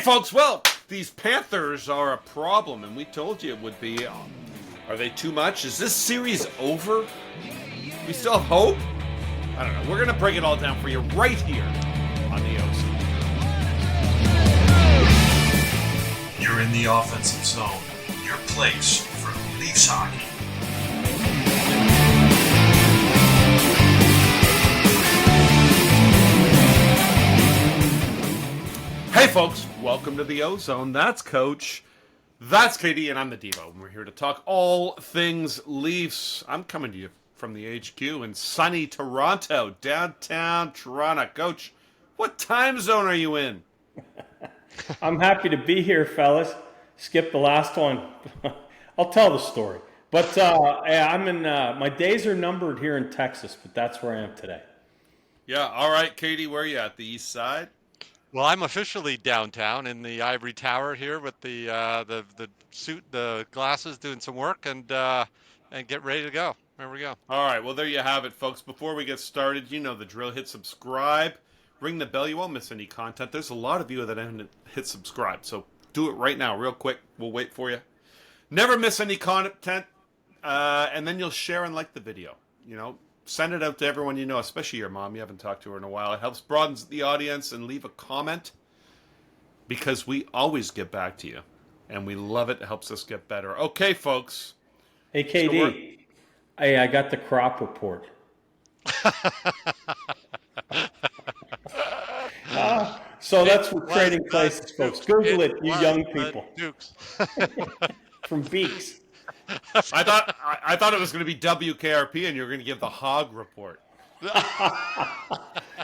folks, well, these Panthers are a problem, and we told you it would be. Are they too much? Is this series over? We still have hope? I don't know. We're going to break it all down for you right here on the OZone. You're in the offensive zone, your place for Leafs hockey. Hey folks, welcome to the OZone. That's Coach, that's KD, and I'm the Devo. And we're here to talk all things Leafs. I'm coming to you from the HQ in sunny Toronto, downtown Toronto. Coach, what time zone are you in? I'm happy to be here, fellas. Skip the last one. I'll tell the story. But I'm in. My days are numbered here in Texas, but that's where I am today. Yeah. All right, Katie, where are you at? The east side? Well, I'm officially downtown in the ivory tower here with the suit, the glasses, doing some work, and get ready to go. There we go. All right. Well, there you have it, folks. Before we get started, you know the drill. Hit subscribe, ring the bell. You won't miss any content. There's a lot of you that haven't hit subscribe, so do it right now, real quick. We'll wait for you. Never miss any content, and then you'll share and like the video. You know, send it out to everyone you know, especially your mom. You haven't talked to her in a while. It helps broaden the audience, and leave a comment because we always get back to you, and we love it. It helps us get better. Okay, folks. Hey, KD. Hey, I got the crop report. So that's for trading places, folks. Google it, you young people. Dukes. From Beaks. I thought it was going to be WKRP, and you were going to give the hog report.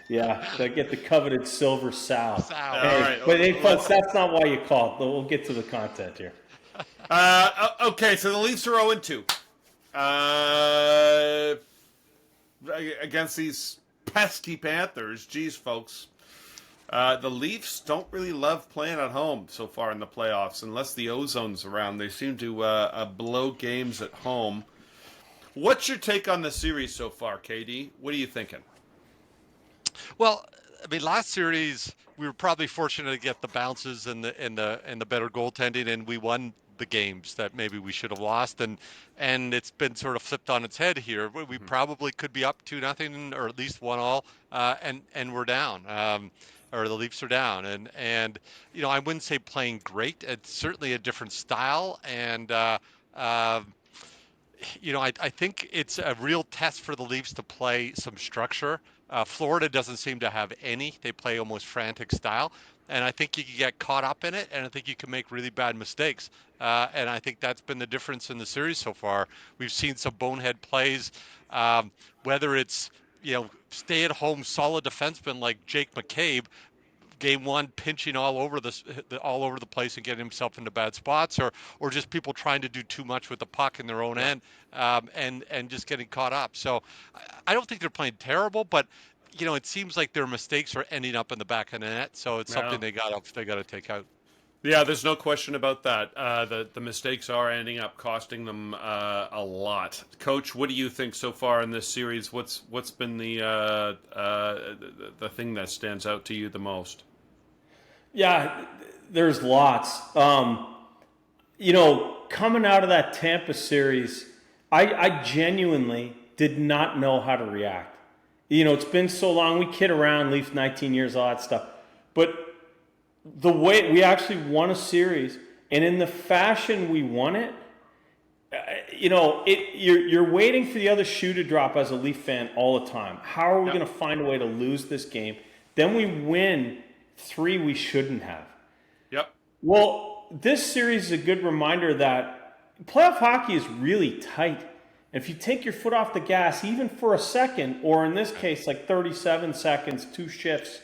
Yeah, they get the coveted silver sow. All right. But hey, folks, that's not why you called. We'll get to the content here. Okay, so the Leafs are 0-2 against these pesky Panthers. Geez, folks. The Leafs don't really love playing at home so far in the playoffs, unless the Ozone's around. They seem to blow games at home. What's your take on the series so far, KD? What are you thinking? Well, I mean, last series we were probably fortunate to get the bounces and the better goaltending, and we won the games that maybe we should have lost, and it's been sort of flipped on its head here. We probably could be up 2-0 or at least 1-1, and we're down. Or the Leafs are down, and you know, I wouldn't say playing great. It's certainly a different style, and you know, I think it's a real test for the Leafs to play some structure. Florida doesn't seem to have any. They play almost frantic style, and I think you can get caught up in it, and I think you can make really bad mistakes. And I think that's been the difference in the series so far. We've seen some bonehead plays, whether it's, you know, stay-at-home solid defenseman like Jake McCabe, game one pinching all over the place and getting himself into bad spots, or just people trying to do too much with the puck in their own end, and just getting caught up. So I don't think they're playing terrible, but you know, it seems like their mistakes are ending up in the back of the net. So it's something they got to take out. Yeah, there's no question about that. The mistakes are ending up costing them a lot. Coach, what do you think so far in this series? What's been the thing that stands out to you the most? Yeah, there's lots. You know, coming out of that Tampa series, I genuinely did not know how to react. You know, it's been so long. We kid around, Leafs 19 years, all that stuff. But the way we actually won a series, and in the fashion we won it, you know, you're waiting for the other shoe to drop as a Leaf fan all the time. How are we going to find a way to lose this game? Then we win 3 we shouldn't have. Yep. Well, this series is a good reminder that playoff hockey is really tight. If you take your foot off the gas, even for a second, or in this case, like 37 seconds, 2 shifts,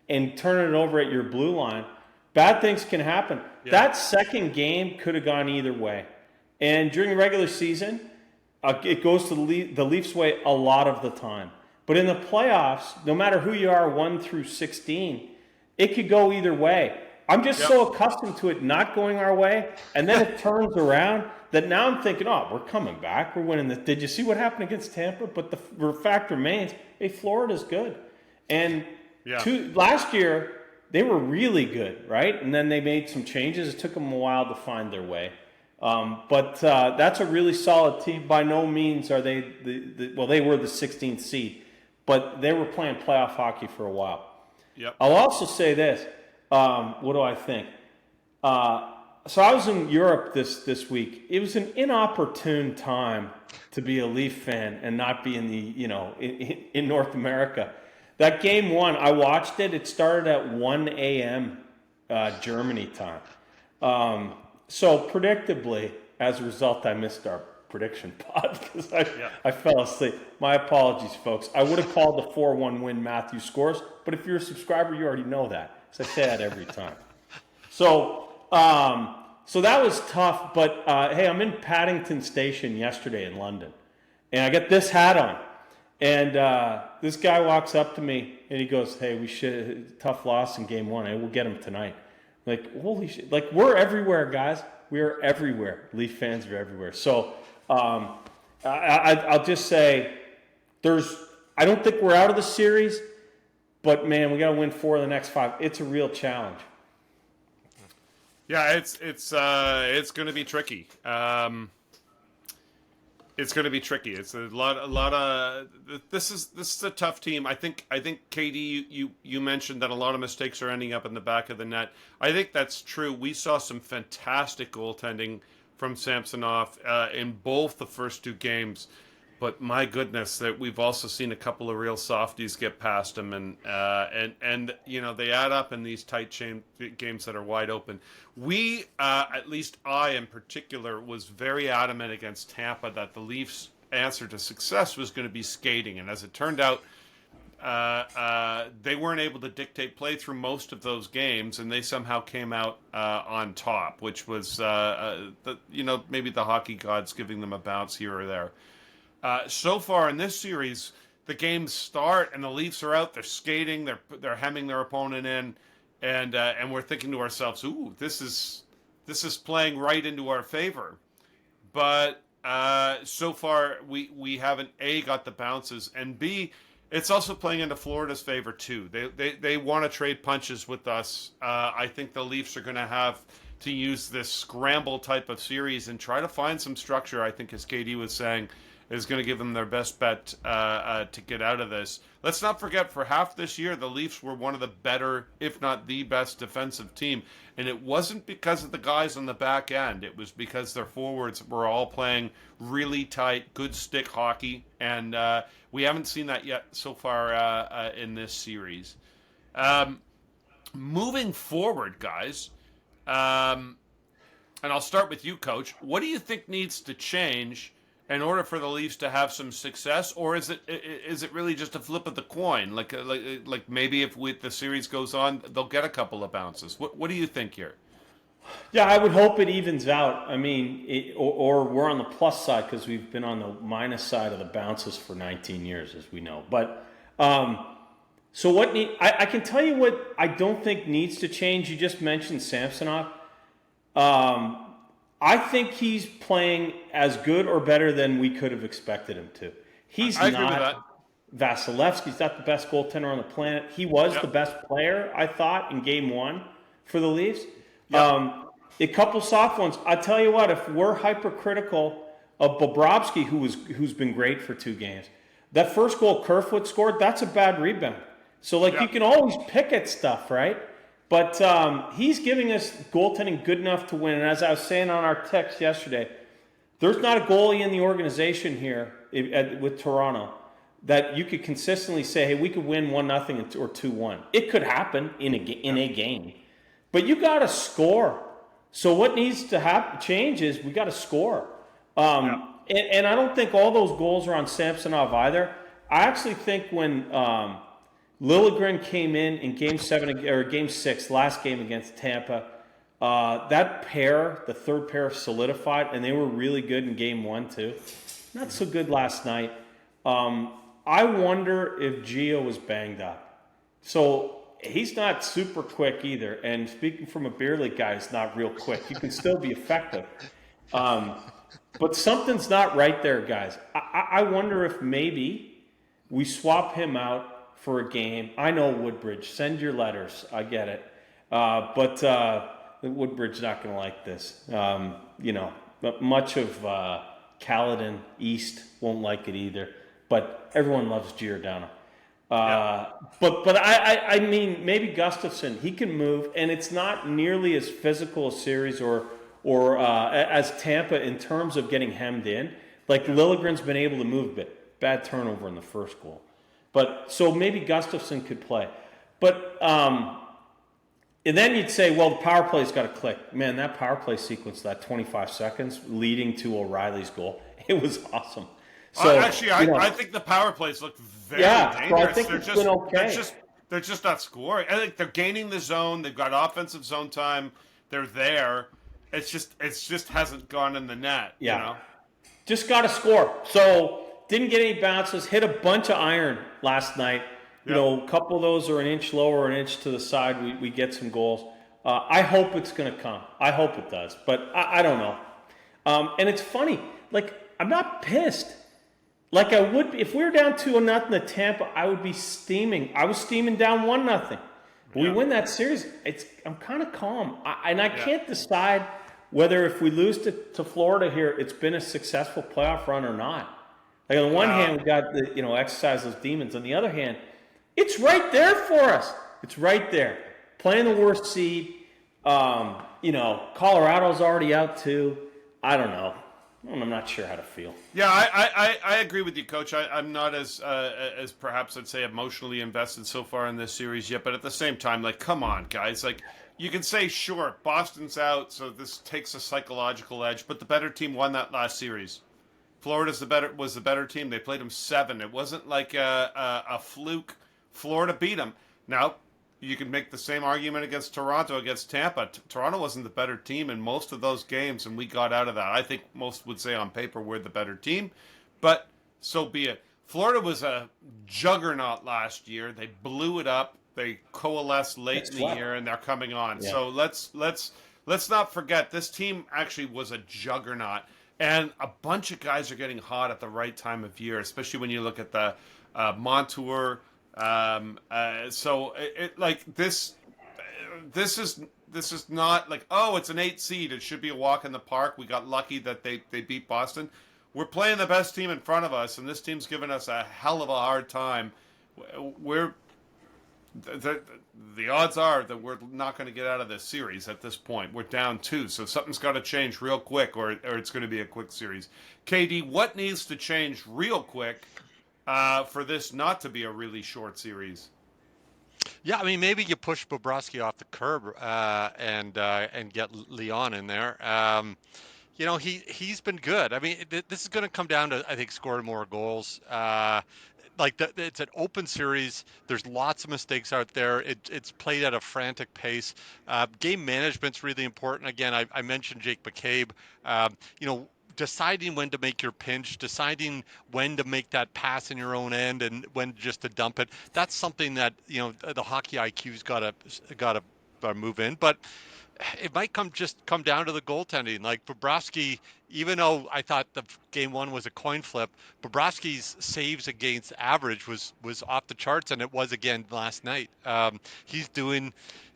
and turn it over at your blue line, bad things can happen. Yeah. That second game could have gone either way. And during the regular season, it goes to the Leafs' way a lot of the time. But in the playoffs, no matter who you are, 1 through 16, it could go either way. I'm just so accustomed to it not going our way, and then it turns around that now I'm thinking, oh, we're coming back. We're winning this. Did you see what happened against Tampa? But the fact remains, hey, Florida's good. And last year, they were really good, right? And then they made some changes. It took them a while to find their way. But that's a really solid team. By no means are they they were the 16th seed, but they were playing playoff hockey for a while. Yep. I'll also say this. What do I think? So I was in Europe this week. It was an inopportune time to be a Leaf fan and not be in in North America. That game one, I watched it. It started at 1 a.m. Germany time. So predictably, as a result, I missed our prediction pod because I fell asleep. My apologies, folks. I would have called the 4-1 win Matthew scores, but if you're a subscriber, you already know that. So I say that every time. So that was tough. But hey, I'm in Paddington Station yesterday in London, and I got this hat on. And this guy walks up to me and he goes, "Hey, tough loss in game one. Hey, we'll get him tonight." Like, holy shit. Like, we're everywhere, guys. We are everywhere. Leaf fans are everywhere. So I'll just say I don't think we're out of the series, but, man, we got to win 4 of the next 5. It's a real challenge. Yeah, it's going to be tricky. It's going to be tricky. It's a lot of. This is a tough team. I think KD, you mentioned that a lot of mistakes are ending up in the back of the net. I think that's true. We saw some fantastic goaltending from Samsonov in both the first 2 games, but my goodness, that we've also seen a couple of real softies get past him, and they add up in these tight games that are wide open. We, at least I in particular, was very adamant against Tampa that the Leafs' answer to success was going to be skating, and as it turned out, they weren't able to dictate play through most of those games, and they somehow came out on top, which was maybe the hockey gods giving them a bounce here or there. So far in this series, the games start and the Leafs are out. They're skating. They're hemming their opponent in, and we're thinking to ourselves, "Ooh, this is playing right into our favor." But so far, we haven't got the bounces, and B, it's also playing into Florida's favor too. They want to trade punches with us. I think the Leafs are going to have to use this scramble type of series and try to find some structure. I think, as KD was saying, is going to give them their best bet to get out of this. Let's not forget, for half this year, the Leafs were one of the better, if not the best, defensive team. And it wasn't because of the guys on the back end. It was because their forwards were all playing really tight, good stick hockey. And we haven't seen that yet so far in this series. Moving forward, guys, and I'll start with you, Coach. What do you think needs to change in order for the Leafs to have some success, or is it really just a flip of the coin? Like maybe if the series goes on, they'll get a couple of bounces. What do you think here? Yeah, I would hope it evens out. I mean, or we're on the plus side because we've been on the minus side of the bounces for 19 years, as we know. But so I can tell you what I don't think needs to change. You just mentioned Samsonov. I think he's playing as good or better than we could have expected him to. I agree with that. Vasilevsky's not the best goaltender on the planet. He was the best player, I thought, in game one for the Leafs. Yep. A couple soft ones. I tell you what, if we're hypercritical of Bobrovsky, who's been great for 2 games, that first goal Kerfoot scored, that's a bad rebound. So, you can always pick at stuff, right? But he's giving us goaltending good enough to win. And as I was saying on our text yesterday, there's not a goalie in the organization here with Toronto that you could consistently say, hey, we could win 1-0 or 2-1. It could happen in a game. But you got to score. So what needs to change is we got to score. And I don't think all those goals are on Samsonov either. I actually think when Liljegren came in Game 7 or Game 6, last game against Tampa, that pair, the third pair, solidified, and they were really good in Game 1 too. Not so good last night. I wonder if Gio was banged up. So he's not super quick either. And speaking from a beer league guy, he's not real quick. You can still be effective. But something's not right there, guys. I wonder if maybe we swap him out for a game. I know Woodbridge. Send your letters. I get it. But Woodbridge's not going to like this. But much of Caledon East won't like it either. But everyone loves Giordano. But I mean, maybe Gustafson, he can move, and it's not nearly as physical a series or as Tampa in terms of getting hemmed in. Like Lilligren's been able to move a bit. Bad turnover in the first goal. But so maybe Gustafson could play. But and then you'd say, well, the power play's got to click. Man, that power play sequence, that 25 seconds leading to O'Reilly's goal, it was awesome. So I think the power plays look very dangerous. So I think it's been okay. They're just not scoring. I think they're gaining the zone. They've got offensive zone time. They're there. It's just hasn't gone in the net. Yeah. You know? Just got to score. So didn't get any bounces. Hit a bunch of iron last night. You know, a couple of those are an inch lower, an inch to the side. We get some goals. I hope it's going to come. I hope it does. But I don't know. And it's funny. Like, I'm not pissed. Like I would, if we were down 2-0 to Tampa, I would be steaming. I was steaming down 1-0. We win that series. I'm kind of calm, I can't decide whether if we lose to Florida here, it's been a successful playoff run or not. Like on the one hand, we got the exercise those demons. On the other hand, it's right there for us. It's right there. Playing the worst seed. Colorado's already out too. I don't know. I'm not sure how to feel. Yeah, I agree with you, Coach. I'm not as perhaps I'd say emotionally invested so far in this series yet, but at the same time, like, come on, guys. Like, you can say, sure, Boston's out, so this takes a psychological edge, but the better team won that last series. Florida was the better team. They played them 7. It wasn't like a fluke. Florida beat them. Now, you can make the same argument against Toronto, against Tampa. Toronto wasn't the better team in most of those games, and we got out of that. I think most would say on paper we're the better team, but so be it. Florida was a juggernaut last year. They blew it up. They coalesced late in the year, and they're coming on. Yeah. So let's not forget this team actually was a juggernaut, and a bunch of guys are getting hot at the right time of year, especially when you look at the Montour. So this is not like, oh, it's an 8 seed. It should be a walk in the park. We got lucky that they beat Boston. We're playing the best team in front of us, and this team's given us a hell of a hard time. The odds are that we're not going to get out of this series at this point. We're down 2, so something's got to change real quick, or it's going to be a quick series. KD, what needs to change real quick for this not to be a really short series? Yeah, I mean, maybe you push Bobrovsky off the curb and get Leon in there. He's been good. I mean, this is going to come down to, I think, scoring more goals. It's an open series. There's lots of mistakes out there. It's played at a frantic pace. Game management's really important. Again, I mentioned Jake McCabe. Deciding when to make your pinch, deciding when to make that pass in your own end, and when just to dump it. That's something that the hockey IQ's got to move in. But it might come down to the goaltending. Like Bobrovsky, even though I thought the game 1 was a coin flip, Bobrovsky's saves against average was off the charts, and it was again last night.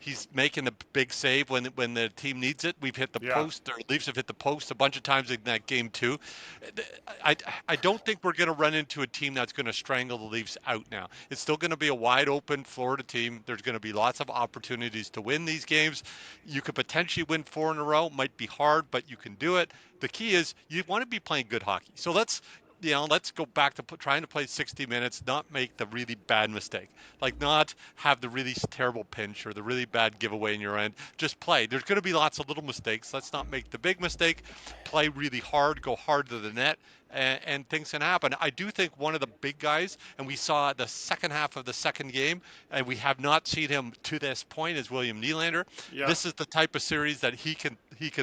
He's making the big save when the team needs it. We've hit the post, or Leafs have hit the post a bunch of times in that game too. I don't think we're going to run into a team that's going to strangle the Leafs out now. It's still going to be a wide open Florida team. There's going to be lots of opportunities to win these games. You could potentially win 4 in a row. Might be hard, but you can do it. The key is you want to be playing good hockey. So let's go back to trying to play 60 minutes, not make the really bad mistake, like not have the really terrible pinch or the really bad giveaway in your end. Just play. There's going to be lots of little mistakes. Let's not make the big mistake. Play really hard, go hard to the net, and things can happen. I do think one of the big guys, and we saw the second half of the second game, and we have not seen him to this point, is William Nylander. Yeah. This is the type of series that he can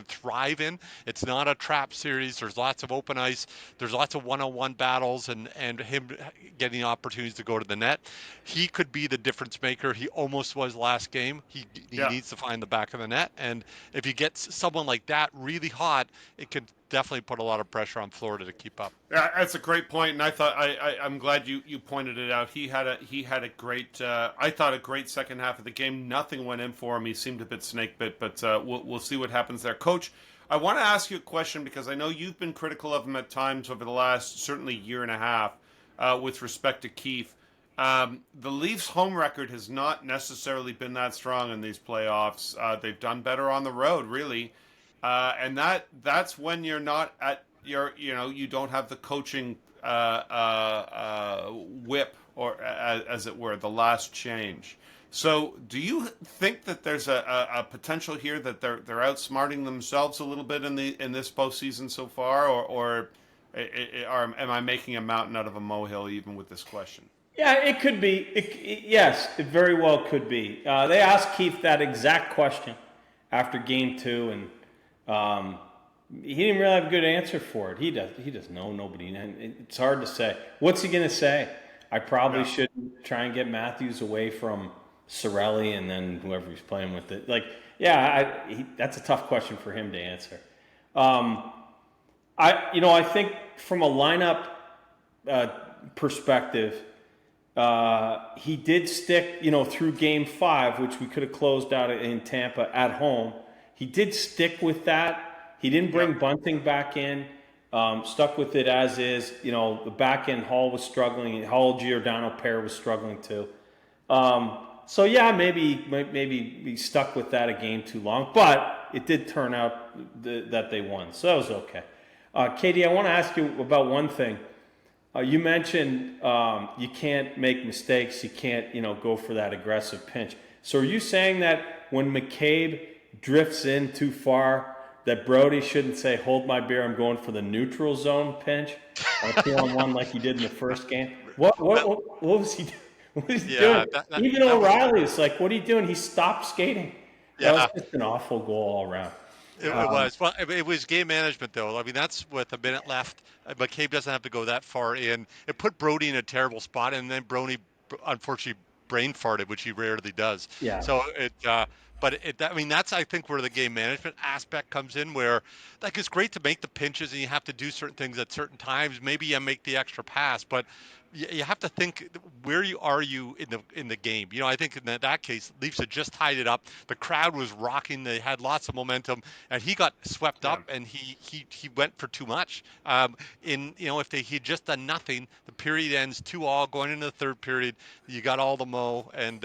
thrive in. It's not a trap series. There's lots of open ice. There's lots of one-on-one battles, and him getting opportunities to go to the net. He could be the difference maker. He almost was last game. He needs to find the back of the net, and if you get someone like that really hot, it can definitely put a lot of pressure on Florida to keep up. Yeah, that's a great point, and I thought I'm glad you pointed it out. He had a great I thought a great second half of the game. Nothing went in for him. He seemed a bit snake bit, but we'll see what happens there, Coach. I want to ask you a question because I know you've been critical of him at times over the last certainly year and a half with respect to Keefe. The Leafs' home record has not necessarily been that strong in these playoffs. They've done better on the road, really, and that's when you're not at you don't have the coaching whip, or as it were, the last change. So, do you think that there's a potential here that they're outsmarting themselves a little bit in this postseason so far, or am I making a mountain out of a molehill even with this question? Yeah, it could be. Yes, it very well could be. They asked Keefe that exact question after Game 2, and he didn't really have a good answer for it. He does know nobody, and it's hard to say. What's he going to say? I probably should try and get Matthews away from Cirelli and then whoever he's playing with it. That's a tough question for him to answer. I think from a lineup perspective, he did stick, through Game 5, which we could have closed out in Tampa at home. He did stick with that. He didn't bring Bunting back in. Stuck with it as is. The back end, Hall was struggling. Hall-Giordano pair was struggling too. So yeah, maybe we stuck with that a game too long, but it did turn out that they won, so that was okay. Katie, I want to ask you about one thing. You mentioned you can't make mistakes, you can't go for that aggressive pinch. So are you saying that when McCabe drifts in too far, that Brody shouldn't say, "Hold my beer, I'm going for the neutral zone pinch," on a 2-on-1 like he did in the first game? What was he doing? What is he doing? Even O'Reilly is like, "What are you doing?" He stopped skating. Yeah. That was just an awful goal all around. It was. Well, it was game management, though. I mean, that's with a minute left. McCabe doesn't have to go that far in. It put Brody in a terrible spot, and then Brody, unfortunately, brain farted, which he rarely does. Yeah. So that's I think where the game management aspect comes in, where it's great to make the pinches and you have to do certain things at certain times. Maybe you make the extra pass, but you have to think where are you in the game. I think in that case, Leafs had just tied it up. The crowd was rocking. They had lots of momentum, and he got swept up, and he went for too much. If he'd just done nothing, the period ends 2-2 going into the third period. You got all the mo, and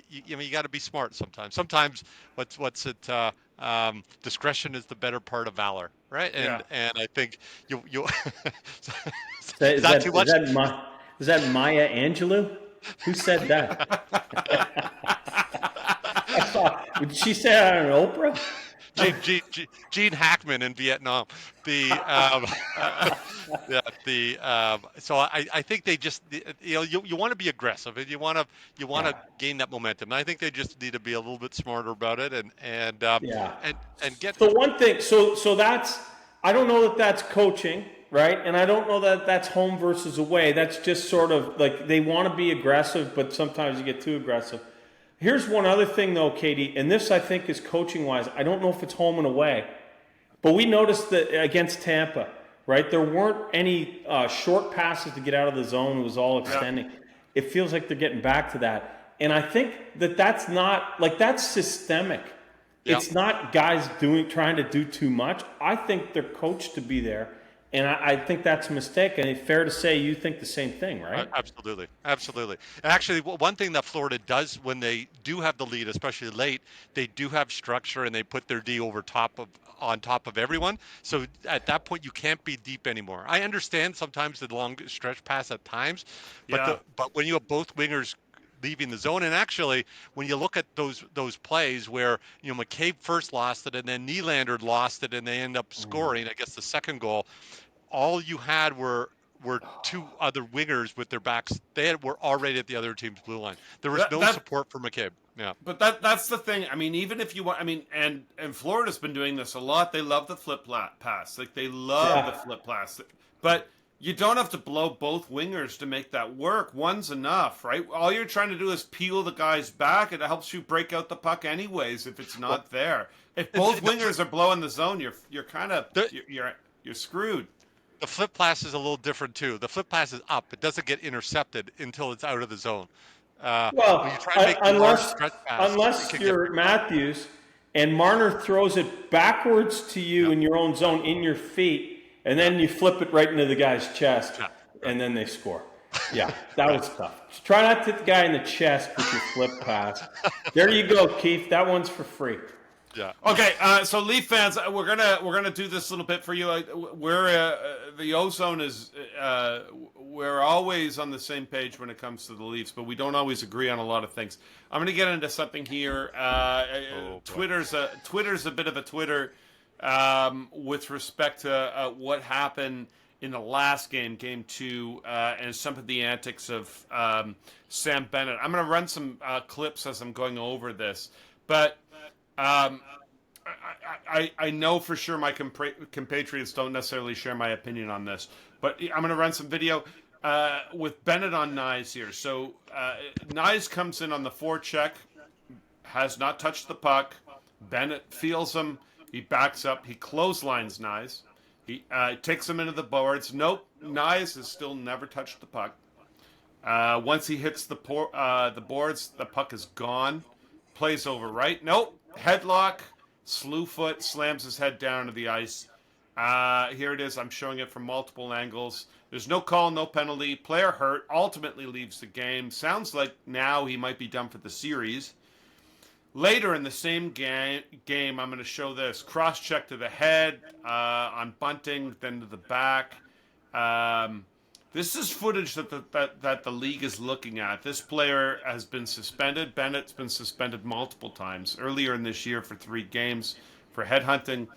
you got to be smart sometimes. Sometimes discretion is the better part of valor, right? And I think you. Is that too much? Is that Maya Angelou? Who said that? Did she say that on Oprah? Gene Hackman in Vietnam. So I think they just you want to be aggressive and you want to gain that momentum. And I think they just need to be a little bit smarter about it and get the one thing. So that's, I don't know that that's coaching, right? And I don't know that that's home versus away. That's just sort of like they want to be aggressive, but sometimes you get too aggressive. Here's one other thing, though, Katie, and this I think is coaching-wise. I don't know if it's home and away, but we noticed that against Tampa, right, there weren't any short passes to get out of the zone. It was all extending. Yeah. It feels like they're getting back to that. And I think that's not, that's systemic. Yeah. It's not guys trying to do too much. I think they're coached to be there. And I think that's a mistake. And it's fair to say you think the same thing, right? Absolutely. Absolutely. Actually, one thing that Florida does when they do have the lead, especially late, they do have structure and they put their D on top of everyone. So at that point, you can't be deep anymore. I understand sometimes the long stretch pass at times, but when you have both wingers leaving the zone, and actually when you look at those plays where McCabe first lost it and then Nylander lost it and they end up scoring, I guess the second goal, all you had were two other wingers with their backs. They were already at the other team's blue line. There was no support for McCabe. Yeah, but that's the thing. I mean, even if you want, and Florida's been doing this a lot. They love the flip pass. Like they love the flip pass, but you don't have to blow both wingers to make that work. One's enough, right? All you're trying to do is peel the guy's back. It helps you break out the puck anyways if it's not there. If both wingers are blowing the zone, you're kind of you're you're screwed. The flip pass is a little different too. The flip pass is up; it doesn't get intercepted until it's out of the zone. When you Well, try to make a large unless stretch pass, it unless can get you're picked off. Matthews and Marner throws it backwards to you Yeah, in your own zone in your feet, and then you flip it right into the guy's chest, yeah, and then they score. Yeah, that was tough. Just try not to hit the guy in the chest with your flip pass. There you go, Keith. That one's for free. yeah. Okay, so Leaf fans, we're gonna do this little bit for you. We're the Ozone is we're always on the same page when it comes to the Leafs, but we don't always agree on a lot of things. I'm gonna get into something here. Twitter's a bit of a Twitter with respect to what happened in the last game, Game 2, and some of the antics of Sam Bennett. I'm gonna run some clips as I'm going over this, but. I know for sure my compatriots don't necessarily share my opinion on this, but I'm going to run some video with Bennett on Nyes here. So Nyes comes in on the forecheck, has not touched the puck. Bennett feels him. He backs up. He clotheslines Nyes. He takes him into the boards. Nope, Nyes has still never touched the puck. Once he hits the boards, the puck is gone. Plays over right. Nope. Headlock. Slew foot. Slams his head down to the ice. Here it is. I'm showing it from multiple angles. There's no call, no penalty. Player hurt. Ultimately leaves the game. Sounds like now he might be done for the series. Later in the same game, I'm going to show this. Cross-check to the head on Bunting, then to the back. This is footage that the league is looking at. This player has been suspended. Bennett's been suspended multiple times. Earlier in this year for 3 games for headhunting.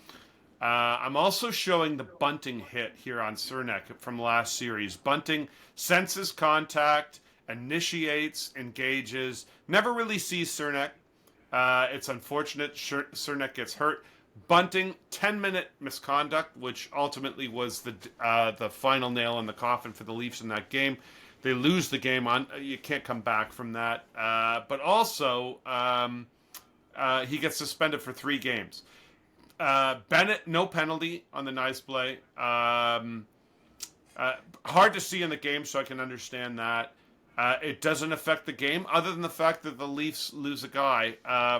I'm also showing the Bunting hit here on Cernak from last series. Bunting senses contact, initiates, engages, never really sees Cernak. It's unfortunate Cernak gets hurt. Bunting, 10-minute misconduct, which ultimately was the final nail in the coffin for the Leafs in that game. They lose the game on. You can't come back from that. But also, he gets suspended for 3 games. Bennett, no penalty on the nice play. Hard to see in the game, so I can understand that. It doesn't affect the game, other than the fact that the Leafs lose a guy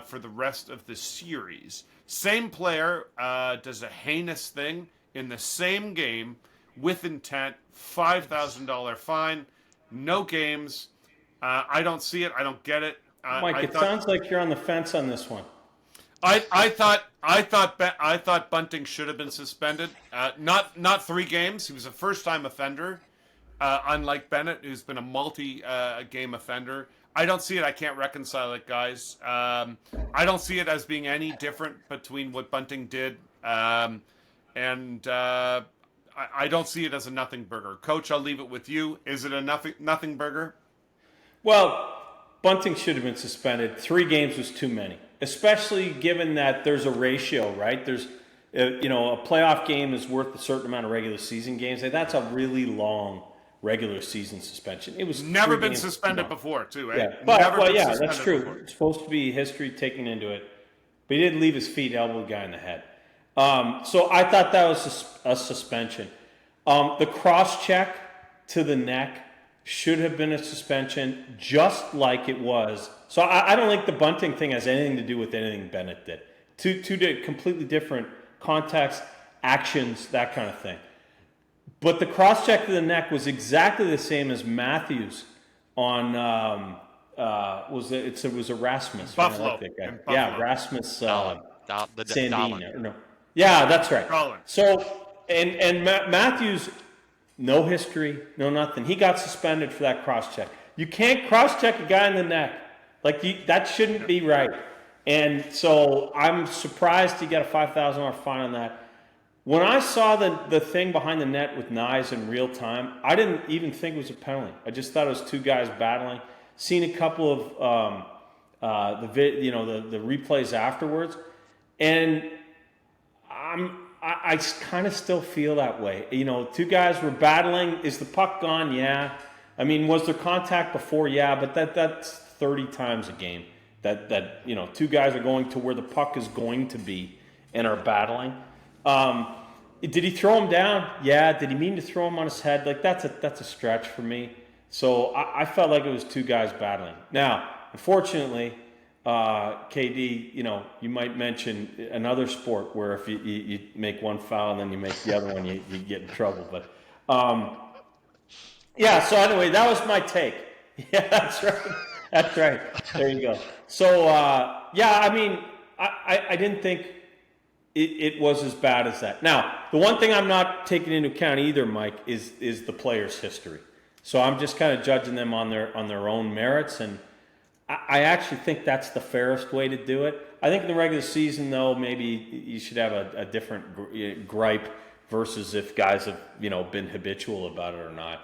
for the rest of the series. Same player does a heinous thing in the same game with intent, $5,000 fine, no games. I don't see it. I don't get it. Mike, sounds like you're on the fence on this one. I thought Bunting should have been suspended. Not 3 games. He was a first-time offender, unlike Bennett, who's been a multi-game offender. I don't see it. I can't reconcile it, guys. I don't see it as being any different between what Bunting did, and I don't see it as a nothing burger. Coach, I'll leave it with you. Is it a nothing burger? Well, Bunting should have been suspended. 3 games was too many, especially given that there's a ratio, right? There's, a playoff game is worth a certain amount of regular season games. And that's a really long regular season suspension. It was never been suspended before, too. Yeah, that's true. Before. It's supposed to be history taken into it, but he did leave his feet, elbowed the guy in the head. So I thought that was a suspension. The cross check to the neck should have been a suspension, just like it was. So I don't think the Bunting thing has anything to do with anything Bennett did. Two completely different contexts, actions, that kind of thing. But the cross-check to the neck was exactly the same as Matthews on it was Erasmus. Buffalo. Like that guy. Buffalo. Yeah, Rasmus Sandin. No. Yeah, that's right. Colin. So and Matthews, no history, no nothing. He got suspended for that cross-check. You can't cross-check a guy in the neck. That shouldn't be right. And so I'm surprised he got a $5,000 fine on that. When I saw the thing behind the net with Nyes in real time, I didn't even think it was a penalty. I just thought it was 2 guys battling. Seen a couple of the replays afterwards, and I kind of still feel that way. 2 guys were battling. Is the puck gone? Yeah. I mean, was there contact before? Yeah, but that's 30 times a game. That 2 guys are going to where the puck is going to be and are battling. Did he throw him down? Yeah. Did he mean to throw him on his head? Like that's a stretch for me. So I felt like it was two guys battling. Now, unfortunately, KD, you might mention another sport where if you make one foul and then you make the other one, you get in trouble. But yeah. So anyway, that was my take. Yeah, that's right. That's right. There you go. So yeah, I mean, I didn't think it was as bad as that. Now, the one thing I'm not taking into account either, Mike, is the player's history. So I'm just kind of judging them on their own merits, and I actually think that's the fairest way to do it. I think in the regular season, though, maybe you should have a different gripe versus if guys have been habitual about it or not.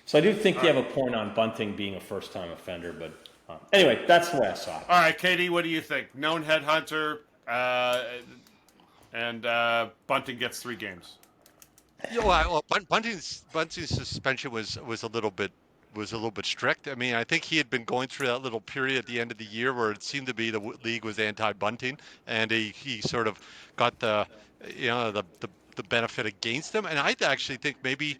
So I do think you have a point on Bunting being a first-time offender, but anyway, that's the way I saw it. All right, Katie, what do you think? Known headhunter, and Bunting gets 3 games. Well, Bunting's suspension was a little bit strict. I mean, I think he had been going through that little period at the end of the year where it seemed to be the league was anti-Bunting, and he sort of got the the benefit against him. And I actually think maybe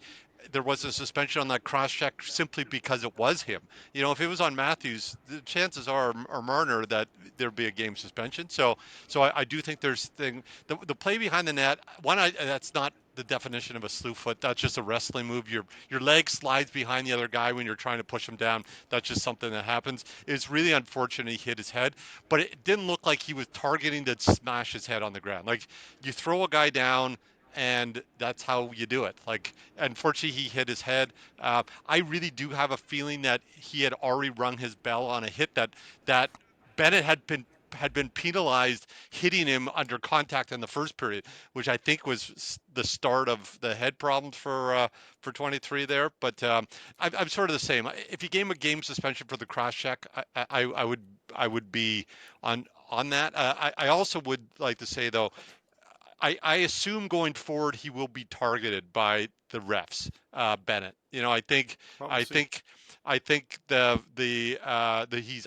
there was a suspension on that cross check simply because it was him. If it was on Matthews, the chances are, or Marner, that there'd be a game suspension. So I do think there's the play behind the net. That's not the definition of a slew foot. That's just a wrestling move. Your leg slides behind the other guy when you're trying to push him down. That's just something that happens. It's really unfortunate he hit his head, but it didn't look like he was targeting to smash his head on the ground. Like, you throw a guy down, and that's how you do it. Like, unfortunately, he hit his head. I really do have a feeling that he had already rung his bell on a hit that Bennett had been penalized hitting him under contact in the first period, which I think was the start of the head problems for 23 there. But I'm sort of the same. If you gave him a game suspension for the cross check, I would be on that. I also would like to say, though, I assume going forward he will be targeted by the refs, Bennett. I think Well, we'll I see. think I think the he's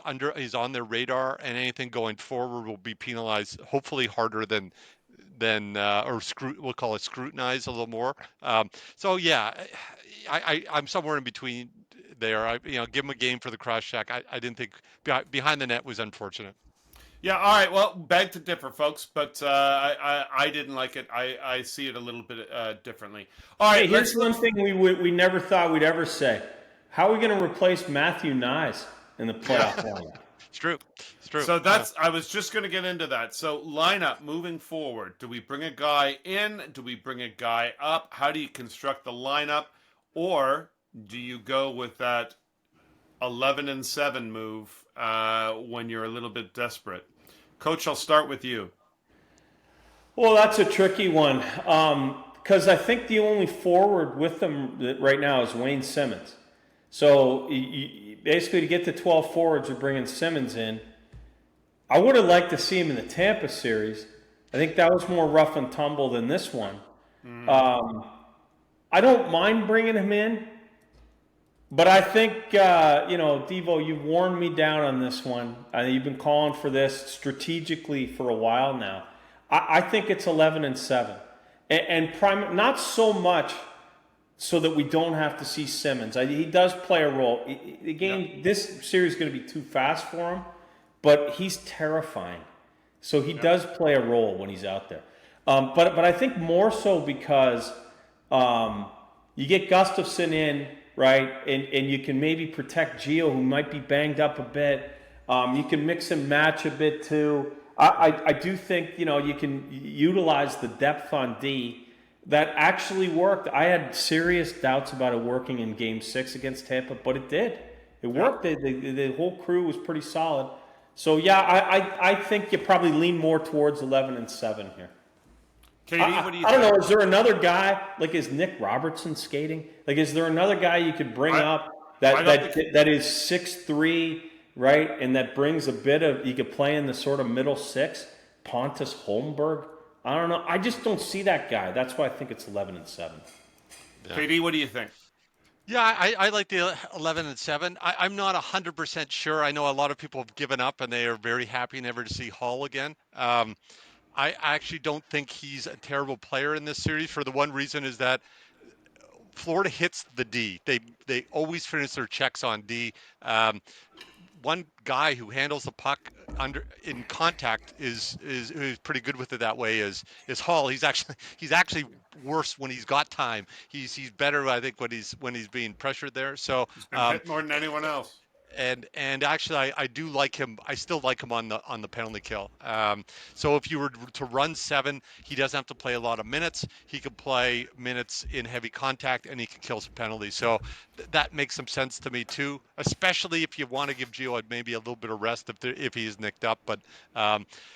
on their radar, and anything going forward will be penalized, hopefully harder we'll call it scrutinized a little more. So yeah, I'm somewhere in between there. Give him a game for the cross check. I didn't think behind the net was unfortunate. Yeah, all right. Well, beg to differ, folks, but I didn't like it. I see it a little bit differently. All Hey, right, here's let's one thing we never thought we'd ever say. How are we going to replace Matthew Nyes in the playoff lineup? It's true. It's true. So I was just going to get into that. So lineup moving forward. Do we bring a guy in? Do we bring a guy up? How do you construct the lineup? Or do you go with that 11-7 move when you're a little bit desperate? Coach, I'll start with you. Well, that's a tricky one because I think the only forward with them right now is Wayne Simmons. So basically, to get to 12 forwards, we're bringing Simmons in. I would have liked to see him in the Tampa series. I think that was more rough and tumble than this one. I don't mind bringing him in, but I think, Devo, you've worn me down on this one. You've been calling for this strategically for a while now. I think it's 11-7. And not so much so that we don't have to see Simmons. He does play a role. This series is going to be too fast for him, but he's terrifying. So he does play a role when he's out there. But I think more so because you get Gustafsson in, right, and you can maybe protect Gio, who might be banged up a bit. You can mix and match a bit too. I do think you can utilize the depth on D. That actually worked. I had serious doubts about it working in Game 6 against Tampa, but it did. It worked. The whole crew was pretty solid. So yeah, I think you probably lean more towards 11-7 here. Katie, what do you think? I don't know. Is there another guy, like, is Nick Robertson skating? Like, is there another guy you could bring up that is 6'3", right, and that brings a bit of, you could play in the sort of middle six? Pontus Holmberg? I don't know. I just don't see that guy. That's why I think it's 11-7. Yeah. Katie, what do you think? Yeah, I like the 11-7. I'm not 100% sure. I know a lot of people have given up, and they are very happy never to see Hall again. I actually don't think he's a terrible player in this series for the one reason is that Florida hits the D. They always finish their checks on D. Um, One guy who handles the puck under in contact is pretty good with it that way is Hall. He's actually worse when he's got time. He's better I think when he's being pressured there. So He's been hit more than anyone else. and actually I do like him. I still like him on the penalty kill. So if you were to run 7, he doesn't have to play a lot of minutes. He can play minutes in heavy contact and he can kill some penalties. So that makes some sense to me too, especially if you want to give Gio maybe a little bit of rest if he is nicked up. But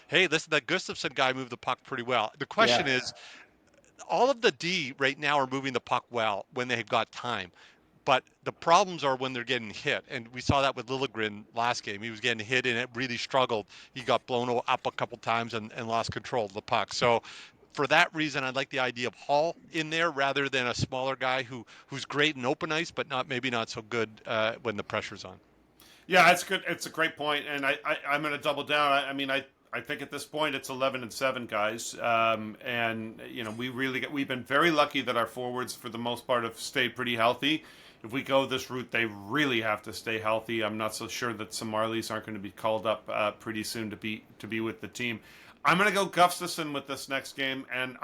hey, listen, that Gustafsson guy moved the puck pretty well. The question is, all of the D right now are moving the puck well when they've got time. But the problems are when they're getting hit. And we saw that with Liljegren last game. He was getting hit and it really struggled. He got blown up a couple times and lost control of the puck. So for that reason, I like the idea of Hall in there rather than a smaller guy who's great in open ice, but maybe not so good when the pressure's on. Yeah, it's good. It's a great point, and I'm going to double down. I think at this point it's 11-7, guys, and we've been very lucky that our forwards for the most part have stayed pretty healthy. If we go this route, they really have to stay healthy. I'm not so sure that some Marlies aren't going to be called up pretty soon to be with the team. I'm going to go Gustafsson with this next game, and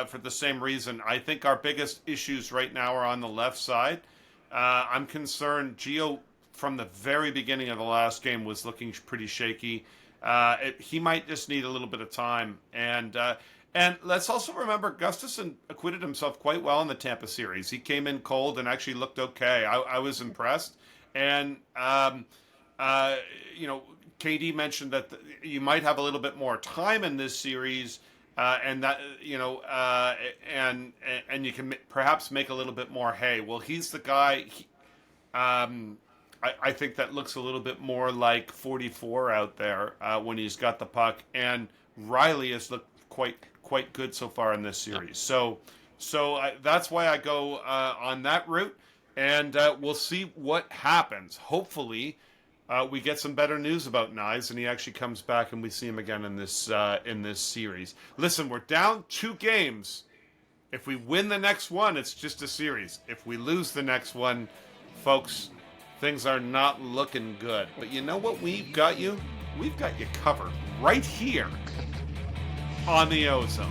for the same reason. I think our biggest issues right now are on the left side. I'm concerned. Gio, from the very beginning of the last game, was looking pretty shaky. He might just need a little bit of time. And let's also remember, Gustafsson acquitted himself quite well in the Tampa series. He came in cold and actually looked okay. I was impressed. And, KD mentioned that you might have a little bit more time in this series, and that and you can perhaps make a little bit more hay. Well, he's the guy. I think that looks a little bit more like 44 out there when he's got the puck, and Riley has looked quite good so far in this series. So that's why I go on that route, and we'll see what happens. Hopefully, we get some better news about Knies, and he actually comes back, and we see him again in this series. Listen, we're down 2 games. If we win the next one, it's just a series. If we lose the next one, folks, things are not looking good. But you know what we've got you? We've got you covered right here on the OZone.